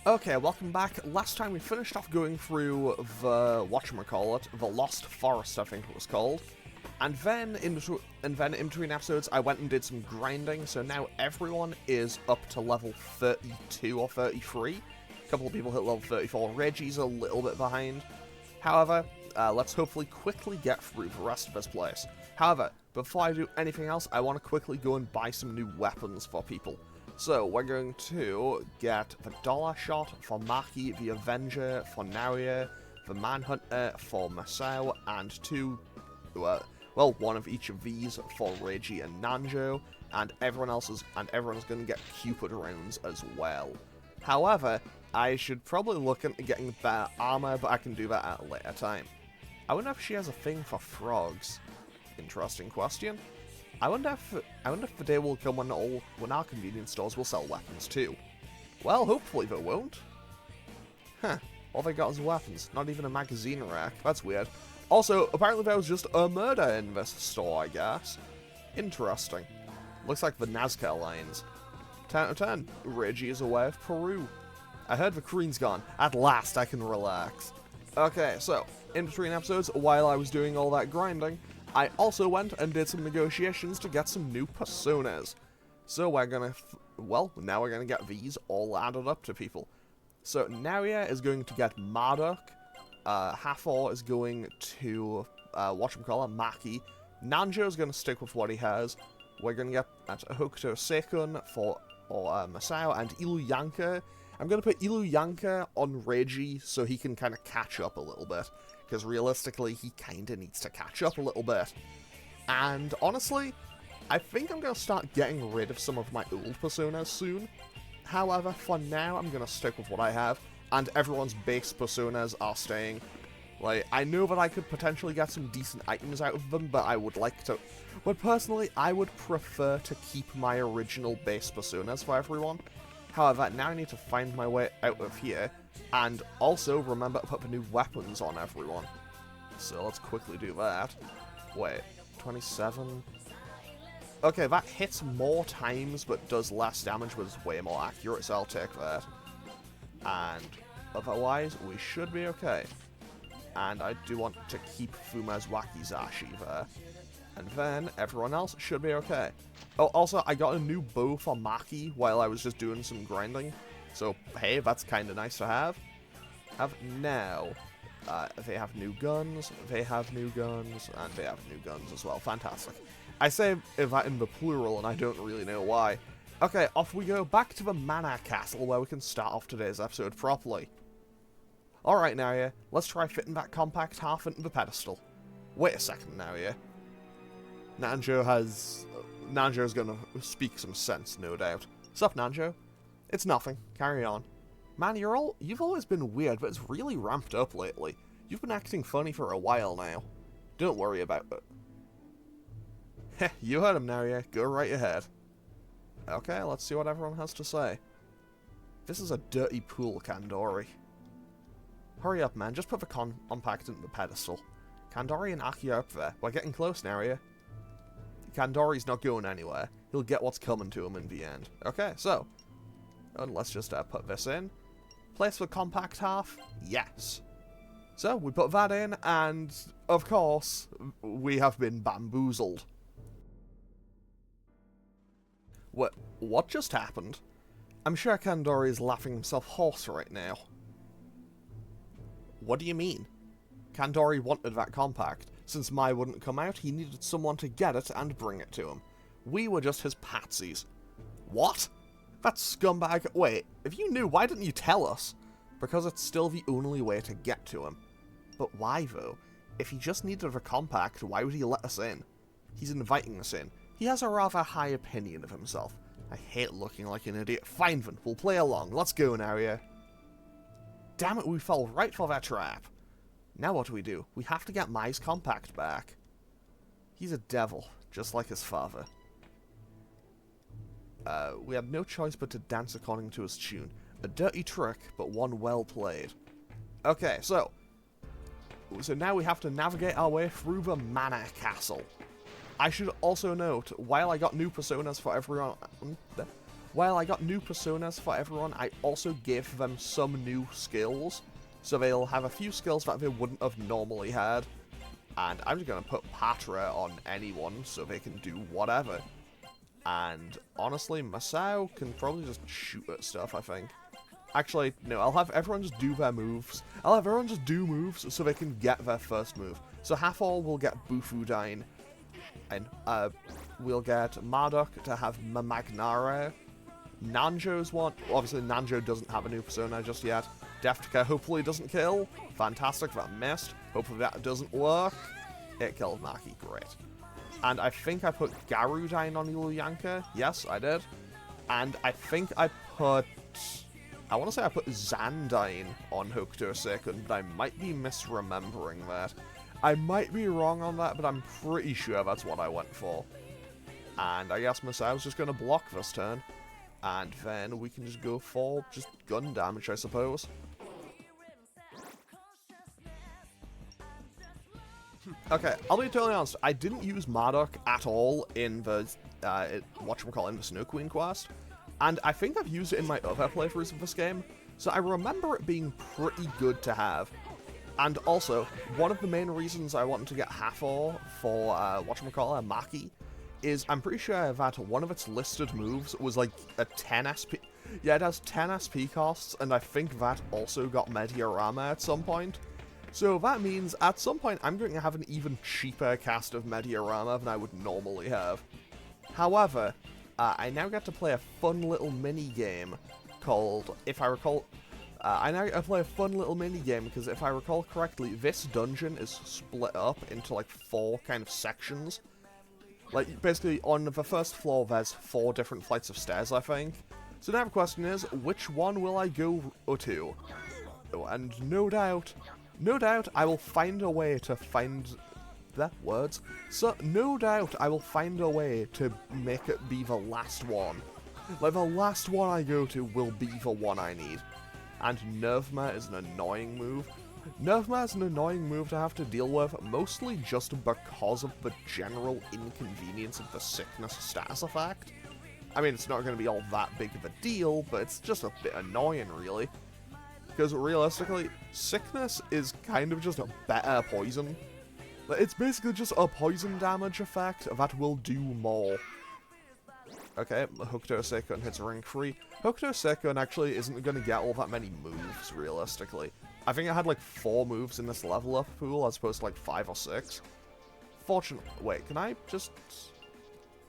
Okay, welcome back. Last time we finished off going through the, whatchamacallit, the Lost Forest, I think it was called. And then in between episodes, I went and did some grinding, so now everyone is up to level 32 or 33. A couple of people hit level 34. Reggie's a little bit behind. However, let's hopefully quickly get through the rest of this place. However, before I do anything else, I want to quickly go and buy some new weapons for people. So, we're going to get the Dollar Shot for Maki, the Avenger for Naria, the Manhunter for Masao, and one of each of these for Reggie and Nanjo, and everyone's going to get Cupid rounds as well. However, I should probably look into getting better armor, but I can do that at a later time. I wonder if she has a thing for frogs. Interesting question. I wonder if the day will come when our convenience stores will sell weapons too. Well, hopefully they won't. Huh, all they got is weapons, not even a magazine rack. That's weird. Also, apparently there was just a murder in this store, I guess. Interesting. Looks like the Nazca lines. 10 out of 10. Reggie is away of Peru. I heard the Queen's gone. At last I can relax. Okay, so, in between episodes, while I was doing all that grinding, I also went and did some negotiations to get some new personas. So we're gonna, now we're gonna get these all added up to people. So Naria is going to get Marduk, Hathor is going to, Maki, Nanjo is gonna stick with what he has, we're gonna get Hokuto Sekun for Masao, and Iluyanka. I'm gonna put Iluyanka on Reggie so he can kind of catch up a little bit. Because realistically, he kinda needs to catch up a little bit. And honestly, I think I'm gonna start getting rid of some of my old personas soon. However, for now, I'm gonna stick with what I have, and everyone's base personas are staying. Like, I know that I could potentially get some decent items out of them, but I would like to... But personally, I would prefer to keep my original base personas for everyone. However, now I need to find my way out of here, and also remember to put the new weapons on everyone. So let's quickly do that. Wait, 27? Okay, that hits more times but does less damage, but is way more accurate, so I'll take that. And otherwise, we should be okay. And I do want to keep Fuma's Wakizashi there. And then everyone else should be okay. Oh, also, I got a new bow for Maki while I was just doing some grinding. So, hey, that's kind of nice to have. Now, they have new guns, they have new guns, and they have new guns as well. Fantastic. I say that in the plural, and I don't really know why. Okay, off we go back to the Mana Castle, where we can start off today's episode properly. Alright, Naria, let's try fitting that compact half into the pedestal. Wait a second, Naria. Nanjo's gonna speak some sense, no doubt. Sup, Nanjo? It's nothing. Carry on. Man, you've always been weird, but it's really ramped up lately. You've been acting funny for a while now. Don't worry about it. Heh, you heard him, Naria. Go right ahead. Okay, let's see what everyone has to say. This is a dirty pool, Kandori. Hurry up, man. Just put the compact into the pedestal. Kandori and Aki are up there. We're getting close, Naria. Kandori's not going anywhere. He'll get what's coming to him in the end. Okay, so... let's just put this in. Place the compact half? Yes. So, we put that in, and, of course, we have been bamboozled. What just happened? I'm sure Kandori is laughing himself hoarse right now. What do you mean? Kandori wanted that compact. Since Mai wouldn't come out, he needed someone to get it and bring it to him. We were just his patsies. What? That scumbag... Wait, if you knew, why didn't you tell us? Because it's still the only way to get to him. But why, though? If he just needed a compact, why would he let us in? He's inviting us in. He has a rather high opinion of himself. I hate looking like an idiot. Fine then, we'll play along. Let's go, Naria. Damn it, we fell right for that trap. Now what do? We have to get Mai's compact back. He's a devil, just like his father. We had no choice but to dance according to his tune. A dirty trick, but one well played. Okay, so now we have to navigate our way through the Mana Castle. I should also note, while I got new personas for everyone, while I got new personas for everyone, I also gave them some new skills. So they'll have a few skills that they wouldn't have normally had. And I'm just going to put Patra on anyone so they can do whatever. And honestly, Masao can probably just shoot at stuff, I think. Actually, no, I'll have everyone just do their moves. I'll have everyone just do moves so they can get their first move. So Hathor will get Bufudyne. And we'll get Marduk to have Mamagnare. Nanjo's one. Obviously, Nanjo doesn't have a new persona just yet. Deftica hopefully doesn't kill. Fantastic, that missed. Hopefully that doesn't work. It killed Maki, great. And I think I put Garudyne on Ulyanka. Yes, I did. And I think I put... I want to say I put Zandyne on Hokuto Seikun, but I might be misremembering that. I might be wrong on that, but I'm pretty sure that's what I went for. And I guess Masao's just going to block this turn. And then we can just go for just gun damage, I suppose. Okay, I'll be totally honest, I didn't use Marduk at all in the, in the Snow Queen quest. And I think I've used it in my other playthroughs of this game, so I remember it being pretty good to have. And also, one of the main reasons I wanted to get Hathor for, Maki, is I'm pretty sure that one of its listed moves was like a 10 SP... Yeah, it has 10 SP costs, and I think that also got Mediarama at some point. So that means, at some point, I'm going to have an even cheaper cast of Mediarama than I would normally have. However, I now get to play a fun little mini-game called, if I recall... I now get to play a fun little mini-game, because if I recall correctly, this dungeon is split up into, like, 4 kind of sections. Like, basically, on the first floor, there's 4 different flights of stairs, I think. So now the question is, which one will I go to? Oh, and no doubt, I will find a way to find... words. So, no doubt I will find a way to make it be the last one. Like, the last one I go to will be the one I need. And Nervma is an annoying move. Nervma is an annoying move to have to deal with, mostly just because of the general inconvenience of the sickness status effect. I mean, it's not going to be all that big of a deal, but it's just a bit annoying, really. Because realistically, sickness is kind of just a better poison. It's basically just a poison damage effect that will do more. Okay, Hokuto Seikun hits ring 3. Hokuto Seikun actually isn't going to get all that many moves, realistically. I think I had like 4 moves in this level up pool as opposed to like 5 or 6. Fortunately, wait, can I just...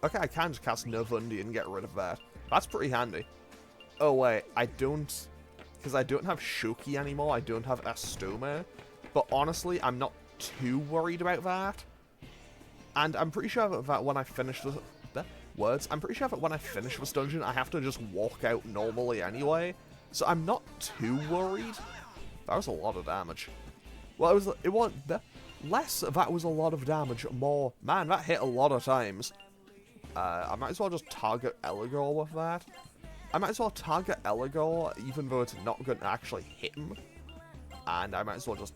Okay, I can just cast Nervundi and get rid of that. That's pretty handy. Oh wait, I don't... Because I don't have Shoki anymore, I don't have Estome. But honestly, I'm not too worried about that. And I'm pretty sure that when I finish the... I'm pretty sure that when I finish this dungeon, I have to just walk out normally anyway. So I'm not too worried. That was a lot of damage. Well, it was less. That was a lot of damage. More, man, that hit a lot of times. I might as well just target Eligor with that. I might as well target Eligor, even though it's not going to actually hit him. And I might as well just,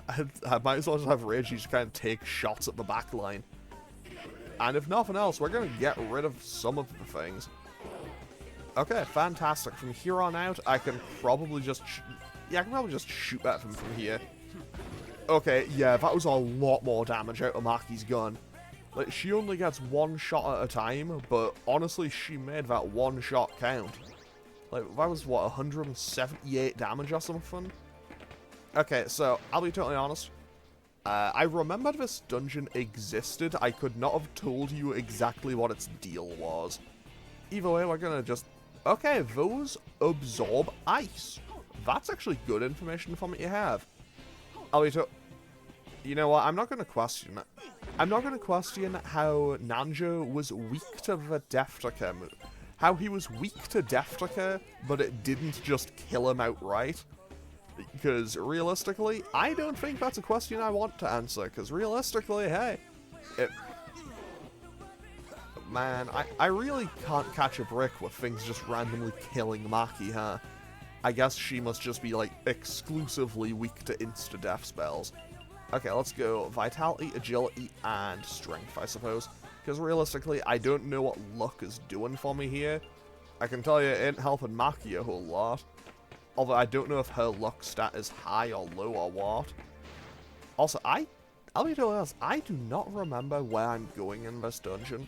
have Reiji just kind of take shots at the back line. And if nothing else, we're going to get rid of some of the things. Okay, fantastic. From here on out, I can probably just... I can probably just shoot at him from here. Okay, yeah, that was a lot more damage out of Maki's gun. Like, she only gets 1 shot at a time, but honestly, she made that 1 shot count. Like, that was, what, 178 damage or something? Okay, so, I'll be totally honest. I remembered this dungeon existed. I could not have told you exactly what its deal was. Either way, we're gonna just... Okay, those absorb ice. That's actually good information for me to have. You know what? I'm not gonna question it. I'm not gonna question how Nanjo was weak to the Deftica move. How he was weak to Deftica, but it didn't just kill him outright. Because, realistically, I don't think that's a question I want to answer. Because, realistically, hey... Man, I really can't catch a break with things just randomly killing Maki, huh? I guess she must just be, like, exclusively weak to insta-death spells. Okay, let's go Vitality, Agility, and Strength, I suppose. Because, realistically, I don't know what luck is doing for me here. I can tell you it ain't helping Maki a whole lot. Although I don't know if her luck stat is high or low or what. Also, I'll be totally honest, I do not remember where I'm going in this dungeon.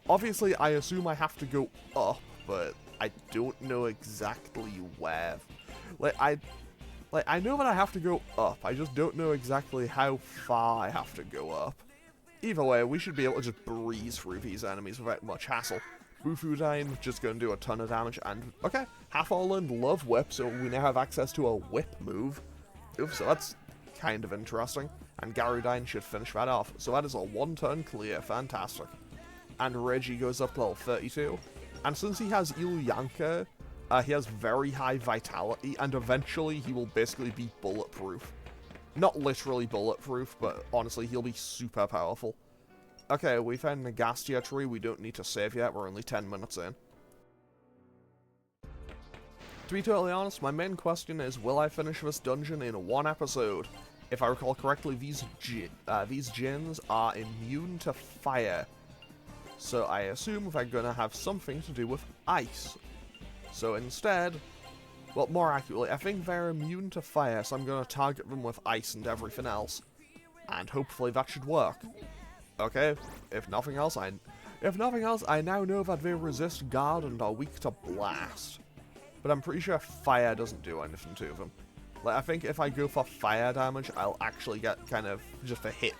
Obviously, I assume I have to go up, but I don't know exactly where. I know that I have to go up, I just don't know exactly how far I have to go up. Either way, we should be able to just breeze through these enemies without much hassle. Bufudine just going to do a ton of damage, and okay, Half-All learned Love Whip, so we now have access to a whip move. Oops, so that's kind of interesting, and Garudine should finish that off. So that is a one-turn clear, fantastic. And Reggie goes up to level 32, and since he has Ilyanka, he has very high vitality, and eventually he will basically be bulletproof. Not literally bulletproof, but honestly, he'll be super powerful. Okay, we found the Gastia tree, we don't need to save yet, we're only 10 minutes in. To be totally honest, my main question is, will I finish this dungeon in one episode? If I recall correctly, these djinns are immune to fire. So I assume they're gonna have something to do with ice. So instead, well, more accurately, I think they're immune to fire, so I'm gonna target them with ice and everything else. And hopefully that should work. Okay, if nothing else, I now know that they resist guard and are weak to blast. But I'm pretty sure fire doesn't do anything to them. Like, I think if I go for fire damage, I'll actually get kind of just a hit.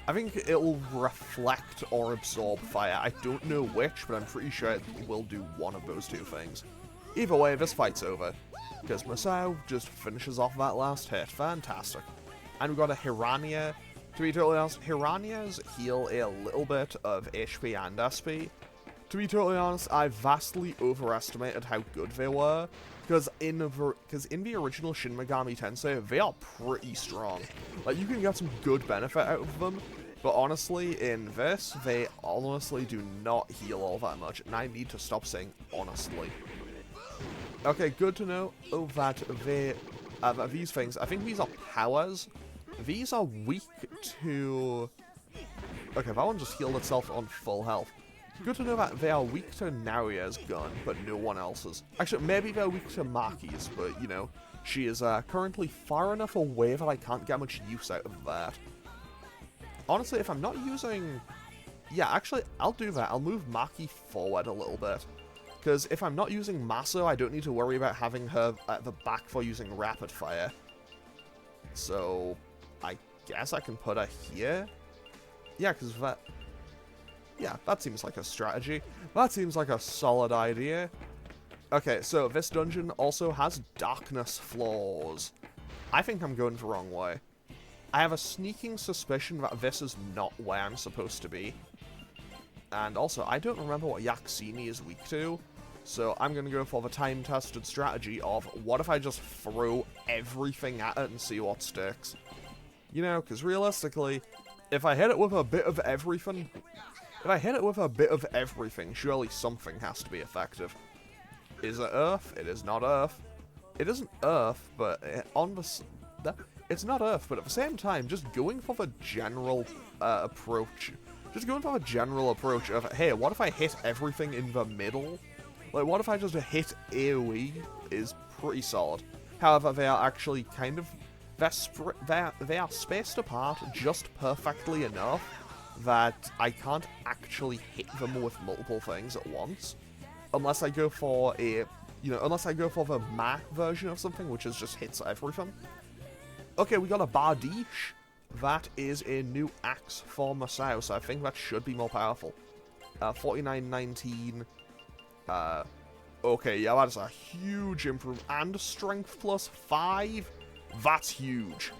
I think it'll reflect or absorb fire. I don't know which, but I'm pretty sure it will do one of those two things. Either way, this fight's over, because Masao just finishes off that last hit. Fantastic. And we've got a Hirania. To be totally honest, Hiranias heal a little bit of HP and SP. To be totally honest, I vastly overestimated how good they were, because in the original Shin Megami Tensei, they are pretty strong. Like, you can get some good benefit out of them, but honestly, in this, they honestly do not heal all that much, and I need to stop saying honestly. Okay, good to know that these things, I think these are powers. These are weak to... Okay, that one just healed itself on full health. Good to know that they are weak to Naria's gun, but no one else's. Actually, maybe they're weak to Maki's, but, you know, she is currently far enough away that I can't get much use out of that. Honestly, if I'm not using... Yeah, actually, I'll do that. I'll move Maki forward a little bit. Because if I'm not using Maso, I don't need to worry about having her at the back for using Rapid Fire. So, I guess I can put her here? Yeah, because that... Yeah, that seems like a strategy. That seems like a solid idea. Okay, so this dungeon also has darkness floors. I think I'm going the wrong way. I have a sneaking suspicion that this is not where I'm supposed to be. And also, I don't remember what Yaxini is weak to, so I'm going to go for the time-tested strategy of, what if I just throw everything at it and see what sticks? You know, because realistically, if I hit it with a bit of everything... surely something has to be effective. Is it Earth? It is not Earth. It isn't Earth, but it's not Earth, but at the same time, just going for the general approach. Just going for the general approach of, hey, what if I hit everything in the middle? Like, what if I just hit AoE is pretty solid. However, they are actually kind of... They are spaced apart just perfectly enough that I can't actually hit them with multiple things at once. Unless I go for unless I go for the Mac version of something, which is just hits everything. Okay, we got a Bardiche. That is a new axe for Masao, so I think that should be more powerful. 4919. Okay, yeah, that is a huge improvement. And strength plus 5? That's huge.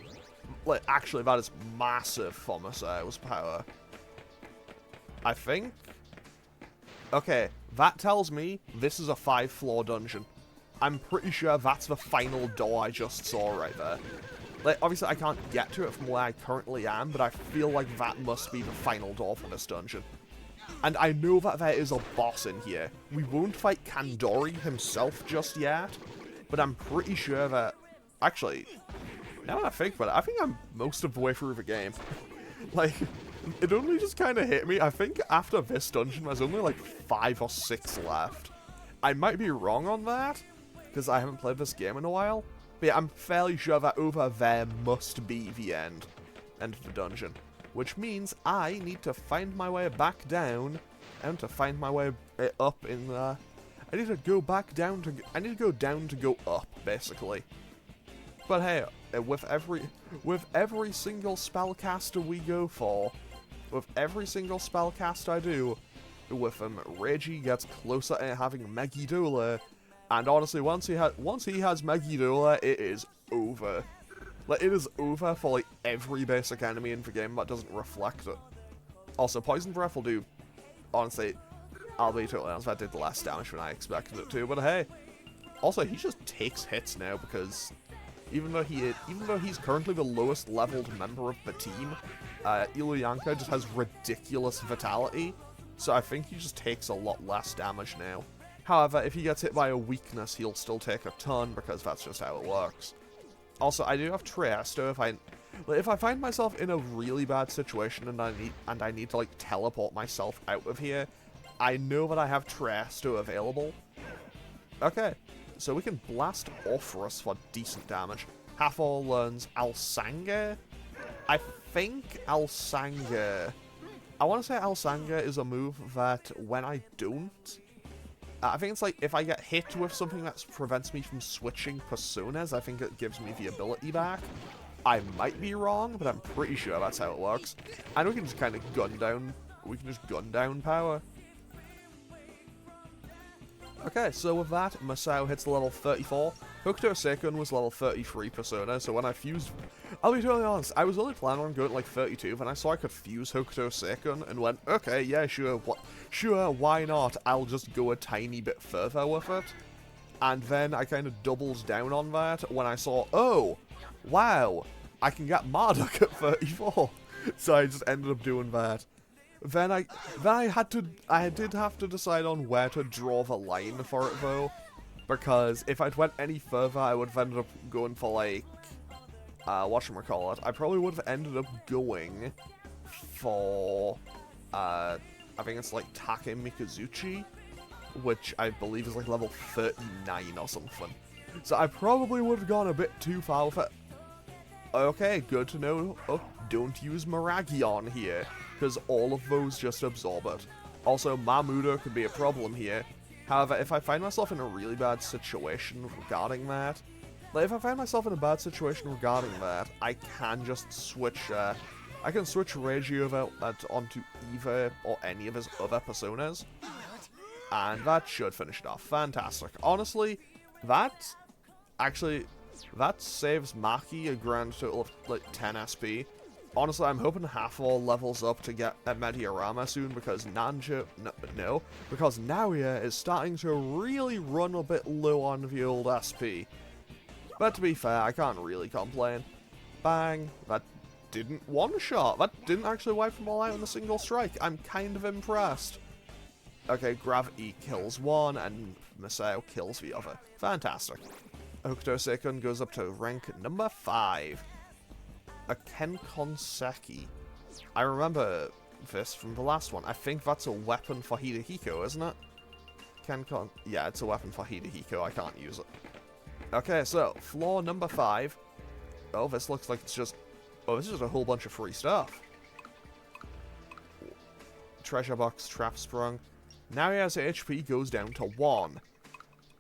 Like, actually, that is massive for Masao's power. I think. Okay, that tells me this is a 5-floor dungeon. I'm pretty sure that's the final door I just saw right there. Like, obviously I can't get to it from where I currently am, but I feel like that must be the final door for this dungeon. And I know that there is a boss in here. We won't fight Kandori himself just yet, but I'm pretty sure that... Actually, now that I think about it, I think I'm most of the way through the game. Like, it only just kind of hit me. I think after this dungeon, there's only like 5 or 6 left. I might be wrong on that, because I haven't played this game in a while. But yeah, I'm fairly sure that over there must be the end of the dungeon. Which means I need to find my way back down, and to find my way up in there. I need to go back down to... I need to go down to go up, basically. But hey, with every single spellcaster we go for, with every single spellcast I do, with him, Reggie gets closer to having Megidula, and honestly, once he has Megidula, it is over. Like, it is over for, like, every basic enemy in the game that doesn't reflect it. Also, Poison Breath will do, honestly, I'll be totally honest, that did less damage than I expected it to, but hey. Also, he just takes hits now, because even though he's currently the lowest leveled member of the team, Ilyanka just has ridiculous vitality, so I think he just takes a lot less damage now. However, if he gets hit by a weakness, he'll still take a ton, because that's just how it works. Also, I do have Triesto if I find myself in a really bad situation and I need to, like, teleport myself out of here, I know that I have Triesto available. Okay, so we can blast Orpheus for decent damage. Hathor learns Alsanger? I think Alsanger... I want to say Alsanger is a move that when I don't... I think it's like, if I get hit with something that prevents me from switching personas, I think it gives me the ability back. I might be wrong, but I'm pretty sure that's how it works. And we can just kind of gun down power. Okay, so with that, Masao hits level 34. Hokuto Seikun was level 33 persona, so when I fused... I'll be totally honest, I was only planning on going to like 32, and I saw I could fuse Hokuto Seikun, and went, okay, yeah, sure, why not? I'll just go a tiny bit further with it. And then I kind of doubled down on that when I saw, oh, wow, I can get Marduk at 34. So I just ended up doing that. Then I did have to decide on where to draw the line for it though, because if I'd went any further, I would have ended up going for like, whatchamacallit, I probably would have ended up going for, I think it's like Take Mikazuchi, which I believe is like level 39 or something. So I probably would have gone a bit too far with it. Okay, good to know. Oh, don't use Miragion here, because all of those just absorb it. Also, Mamudo could be a problem here. However, if I find myself in a really bad situation regarding that, I can just switch, I can switch Reggie over onto either or any of his other personas, and that should finish it off. Fantastic. Honestly, that saves Maki a grand total of like 10 SP. Honestly, I'm hoping Hathor levels up to get a Mediarama soon, because because Naoya is starting to really run a bit low on the old SP. But to be fair, I can't really complain. Bang, that didn't one-shot. That didn't actually wipe them all out in a single strike. I'm kind of impressed. Okay, Gravity kills one, and Masao kills the other. Fantastic. Hokuto Seikun goes up to rank number 5. A Kenkon Seki. I remember this from the last one. I think that's a weapon for Hidehiko, isn't it? Kenkon... Yeah, it's a weapon for Hidehiko. I can't use it. Okay, so, floor number 5. Oh, this looks like it's just... Oh, this is just a whole bunch of free stuff. Treasure box, trap sprung. Now he has HP goes down to 1.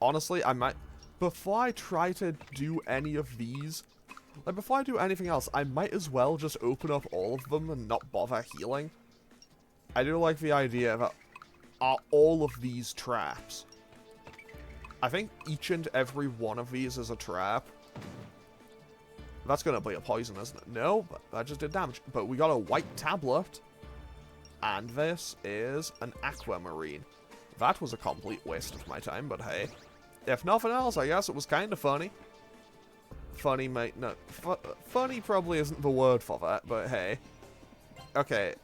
Honestly, I might... Before I try to do any of these... Like, before I do anything else, I might as well just open up all of them and not bother healing. I do like the idea that are all of these traps. I think each and every one of these is a trap. That's going to be a poison, isn't it? No, that just did damage. But we got a white tablet. And this is an aquamarine. That was a complete waste of my time, but hey. If nothing else, I guess it was kind of funny. Funny might not... funny probably isn't the word for that, but hey. Okay.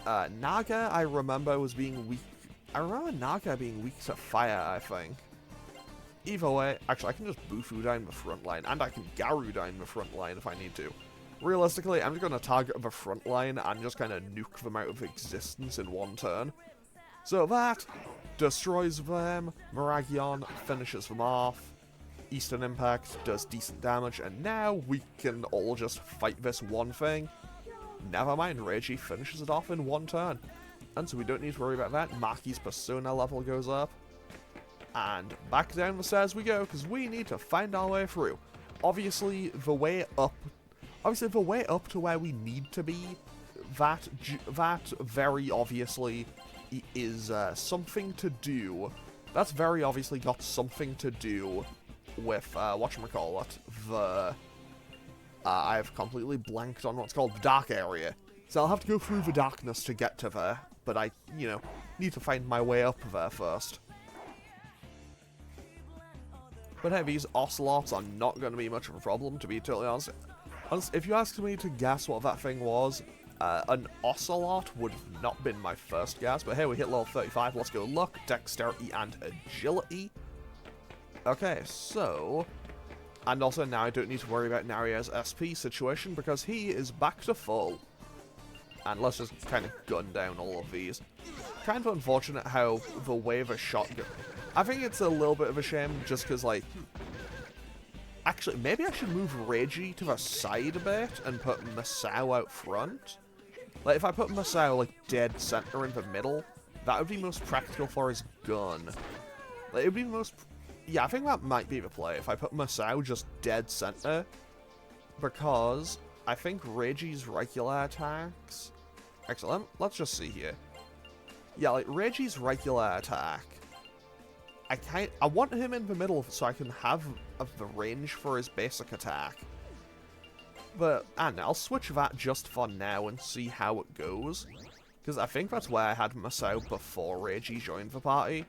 Naga, I remember, was being weak... I remember Naga being weak to fire, I think. Either way, actually, I can just Bufu down the front line, and I can Garu down the front line if I need to. Realistically, I'm just going to target the front line and just kind of nuke them out of existence in one turn. So that destroys them, Miragion finishes them off, Eastern Impact does decent damage, and now we can all just fight this one thing. Never mind, Reggie finishes it off in one turn. And so we don't need to worry about that. Maki's persona level goes up. And back down the stairs we go, because we need to find our way through. Obviously, the way up to where we need to be, that very obviously is something to do. That's very obviously got something to do with, whatchamacallit, I've completely blanked on what's called the dark area. So I'll have to go through the darkness to get to there, but I, need to find my way up there first. But hey, these ocelots are not going to be much of a problem, to be totally honest. If you asked me to guess what that thing was, an ocelot would have not been my first guess, but here we hit level 35. Let's go luck, dexterity, and agility. Okay, so... And also now I don't need to worry about Naria's SP situation because he is back to full. And let's just kind of gun down all of these. Kind of unfortunate how the way the shotgun... I think it's a little bit of a shame just because, like... Actually, maybe I should move Reggie to the side a bit and put Masao out front. Like, if I put Masao, like, dead center in the middle, that would be most practical for his gun. Like, it would be most... Yeah, I think that might be the play, if I put Masao just dead center. Because I think Reggie's regular attacks... Actually, let's just see here. Yeah, like, Reggie's regular attack... I want him in the middle so I can have the range for his basic attack. But, and I'll switch that just for now and see how it goes. Because I think that's where I had Masao before Reggie joined the party.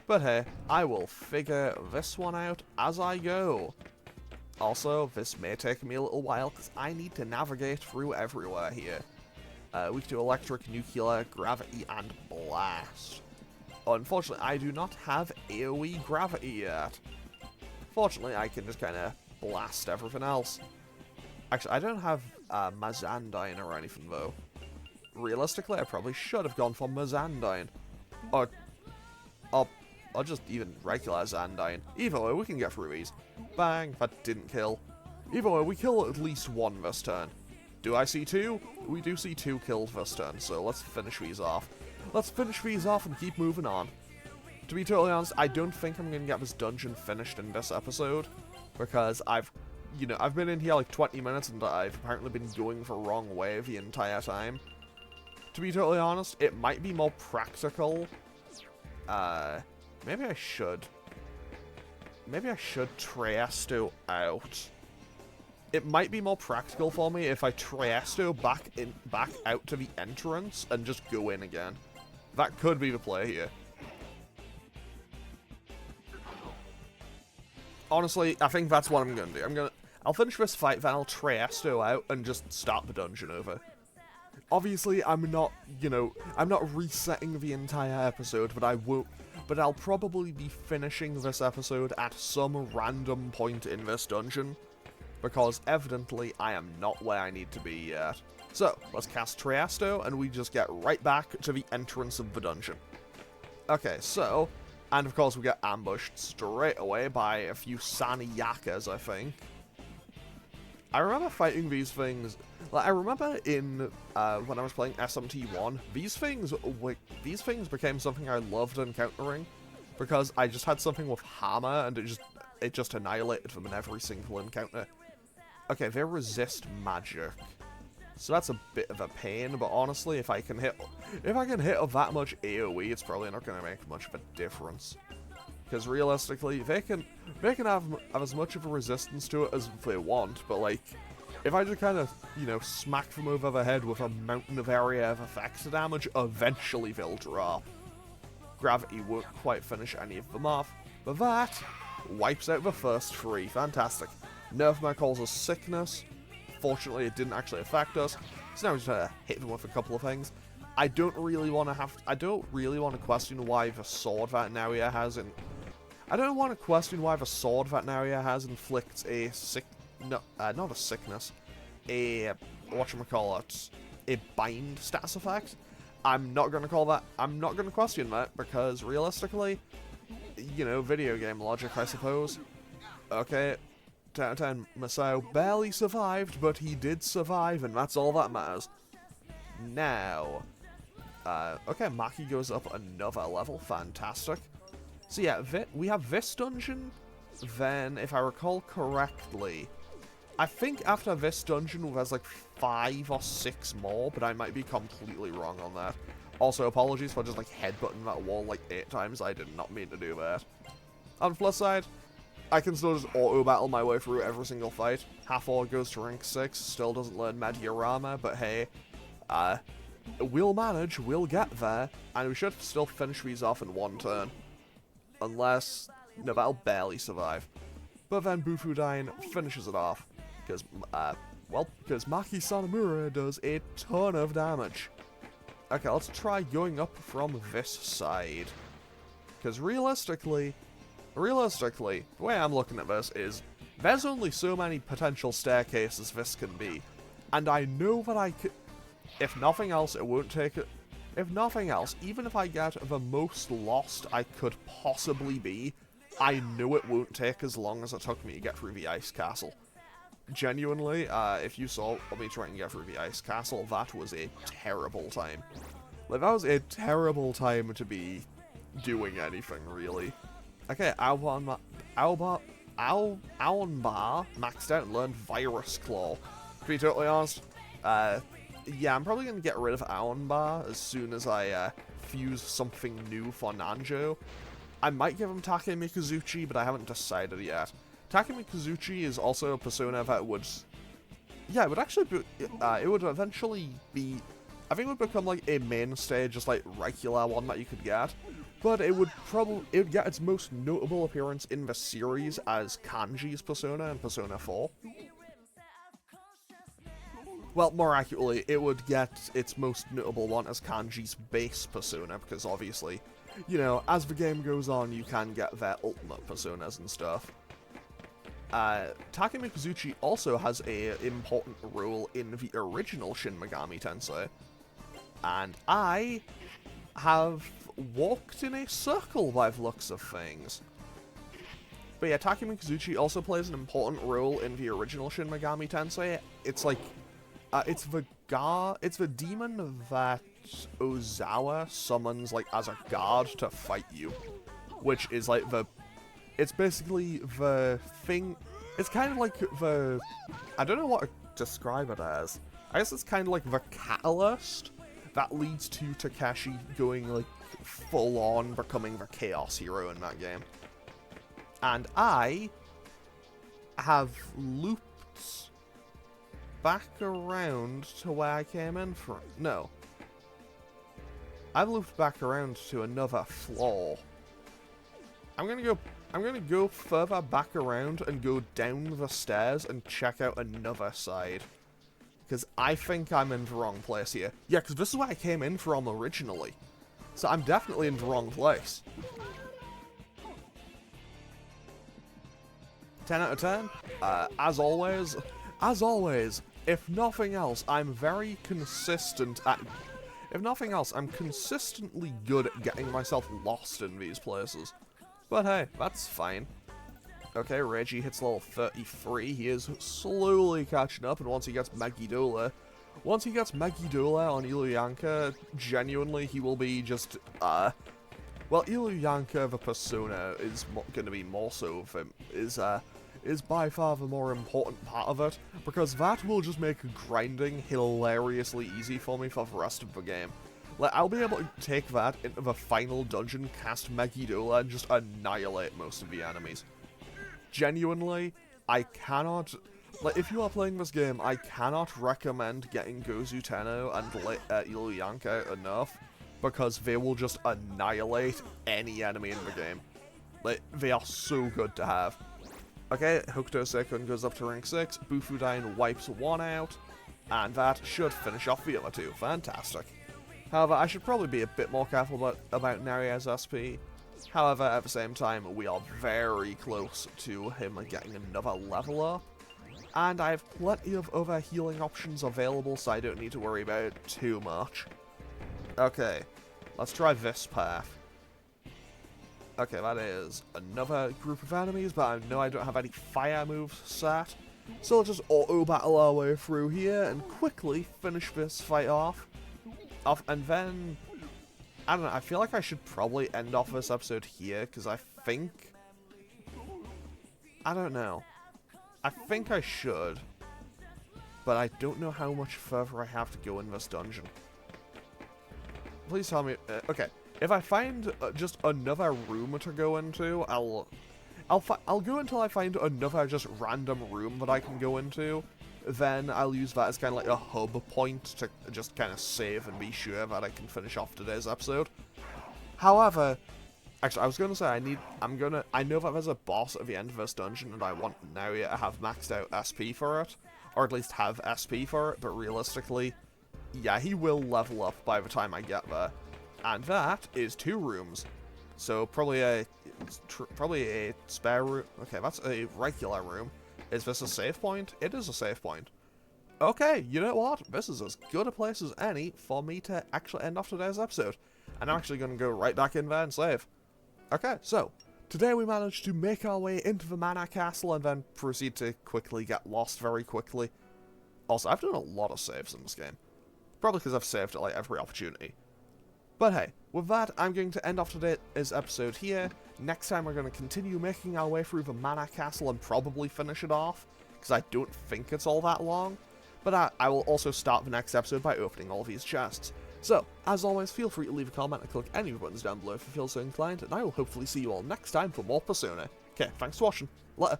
But hey, I will figure this one out as I go. Also, this may take me a little while because I need to navigate through everywhere here. We can do electric, nuclear, gravity, and blast. Unfortunately, I do not have AoE gravity yet. Fortunately, I can just kind of blast everything else. Actually, I don't have Mazandine or anything, though. Realistically, I probably should have gone for Mazandine. Or just even regular Zandine. Either way, we can get through these. Bang, that didn't kill. Either way, we kill at least one this turn. Do I see two? We do see two kills this turn, so let's finish these off. Let's finish these off and keep moving on. To be totally honest, I don't think I'm going to get this dungeon finished in this episode. Because I've been in here like 20 minutes and I've apparently been going the wrong way the entire time. To be totally honest, it might be more practical. Maybe I should Triesto out. It might be more practical for me if I Triesto back out to the entrance and just go in again. That could be the play here. Honestly, I think that's what I'm gonna do. I'll finish this fight, then I'll Triesto out and just start the dungeon over. Obviously, I'm not resetting the entire episode, but I'll probably be finishing this episode at some random point in this dungeon. Because evidently, I am not where I need to be yet. So, let's cast Triesto, and we just get right back to the entrance of the dungeon. Okay, so, and of course we get ambushed straight away by a few Saniyakas, I think. I remember fighting these things, like, I remember in, when I was playing SMT1, these things became something I loved encountering, because I just had something with hammer, and it just annihilated them in every single encounter. Okay, they resist magic. So that's a bit of a pain, but honestly, if I can hit that much AoE, it's probably not going to make much of a difference. Because realistically, they can have as much of a resistance to it as they want, but like, if I just kind of, smack them over the head with a mountain of area of effects damage, eventually they'll drop. Gravity won't quite finish any of them off, but that wipes out the first three. Fantastic. Nerfman calls us sickness. Fortunately, it didn't actually affect us. So now we just hit them with a couple of things. I don't really want to question why the sword that Naria has inflicts a not a sickness, a whatchamacallit, a bind status effect. I'm not going to call that, I'm not going to question that, because realistically, you know, video game logic, I suppose. Okay, 10 out of 10, Masao barely survived, but he did survive, and that's all that matters. Now, okay, Maki goes up another level, fantastic. So yeah, we have this dungeon, then, if I recall correctly, I think after this dungeon there's like 5 or 6 more, but I might be completely wrong on that. Also, apologies for just like headbutting that wall like 8 times, I did not mean to do that. On the plus side, I can still just auto-battle my way through every single fight. Half-Orc goes to rank 6, still doesn't learn Mediorama, but hey, we'll manage, we'll get there, and we should still finish these off in 1 turn. Unless, no, that'll barely survive. But then Bufudyne finishes it off, because, because Maki Sanamura does a ton of damage. Okay, let's try going up from this side. Because realistically, the way I'm looking at this is, there's only so many potential staircases this can be. And I know that I could, if nothing else, it won't take it. If nothing else, even if I get the most lost I could possibly be, I know it won't take as long as it took me to get through the ice castle. Genuinely, if you saw me trying to get through the ice castle, that was a terrible time. Like, that was a terrible time to be doing anything, really. Okay, Aonbar maxed out and learned Virus Claw. To be totally honest, yeah, I'm probably going to get rid of Aonbar as soon as I fuse something new for Nanjo. I might give him Take Mikazuchi, but I haven't decided yet. Take Mikazuchi is also a persona that would... Yeah, it would actually be... it would eventually be... I think it would become like a mainstay, just like regular one that you could get. But it would get its most notable appearance in the series as Kanji's persona in Persona 4. Well, more accurately, it would get its most notable one as Kanji's base persona, because obviously, you know, as the game goes on, you can get their ultimate personas and stuff. Take Mikazuchi also has an important role in the original Shin Megami Tensei, and I have walked in a circle by the looks of things. But yeah, Take Mikazuchi also plays an important role in the original Shin Megami Tensei. It's like, it's the demon that Ozawa summons, like, as a guard to fight you. Which is, like, it's basically the thing, it's kind of like the, I don't know what to describe it as. I guess it's kind of like the catalyst that leads to Takeshi going, like, full-on becoming the Chaos Hero in that game. And I have looped back around to where I came in from. No. I've looped back around to another floor. I'm gonna go further back around and go down the stairs and check out another side. Because I think I'm in the wrong place here. Yeah, because this is where I came in from originally. So I'm definitely in the wrong place. 10 out of 10. As always, if nothing else, I'm very consistent at... If nothing else, I'm consistently good at getting myself lost in these places. But hey, that's fine. Okay, Reggie hits level 33. He is slowly catching up, and once he gets Megiddola on Illuyanka, genuinely, he will be just, well, Illuyanka, the persona, is going to be more so of him, is by far the more important part of it, because that will just make grinding hilariously easy for me for the rest of the game. Like, I'll be able to take that into the final dungeon, cast Megiddola, and just annihilate most of the enemies. Genuinely, I cannot... Like, if you are playing this game, I cannot recommend getting Gozu Tenno and Illuyanka enough, because they will just annihilate any enemy in the game. Like, they are so good to have. Okay, Hokuto Seikun goes up to rank 6, Bufudyne wipes one out, and that should finish off the other two. Fantastic. However, I should probably be a bit more careful about Naria's SP. However, at the same time, we are very close to him getting another level up. And I have plenty of other healing options available, so I don't need to worry about it too much. Okay, let's try this path. Okay, that is another group of enemies, but I know I don't have any fire moves set. So let's just auto-battle our way through here and quickly finish this fight off. And then, I don't know, I feel like I should probably end off this episode here, because I think... I don't know. I think I should, but I don't know how much further I have to go in this dungeon. Please tell me... okay, if I find just another room to go into, I'll go until I find another just random room that I can go into. Then I'll use that as kind of like a hub point to just kind of save and be sure that I can finish off today's episode. However, actually, I was going to say I know that there's a boss at the end of this dungeon, and I want Naria to have maxed out SP for it, or at least have SP for it, but realistically, yeah, he will level up by the time I get there. And that is 2 rooms. So probably a spare room. Okay, that's a regular room. Is this a save point? It is a save point. Okay, you know what? This is as good a place as any for me to actually end off today's episode. And I'm actually going to go right back in there and save. Okay, so, today we managed to make our way into the Mana Castle and then proceed to quickly get lost very quickly. Also, I've done a lot of saves in this game. Probably because I've saved at like every opportunity. But hey, with that, I'm going to end off today's episode here. Next time we're going to continue making our way through the Mana Castle and probably finish it off, because I don't think it's all that long. But I will also start the next episode by opening all these chests. So, as always, feel free to leave a comment and click any of the buttons down below if you feel so inclined, and I will hopefully see you all next time for more Persona. Okay, thanks for watching. Later.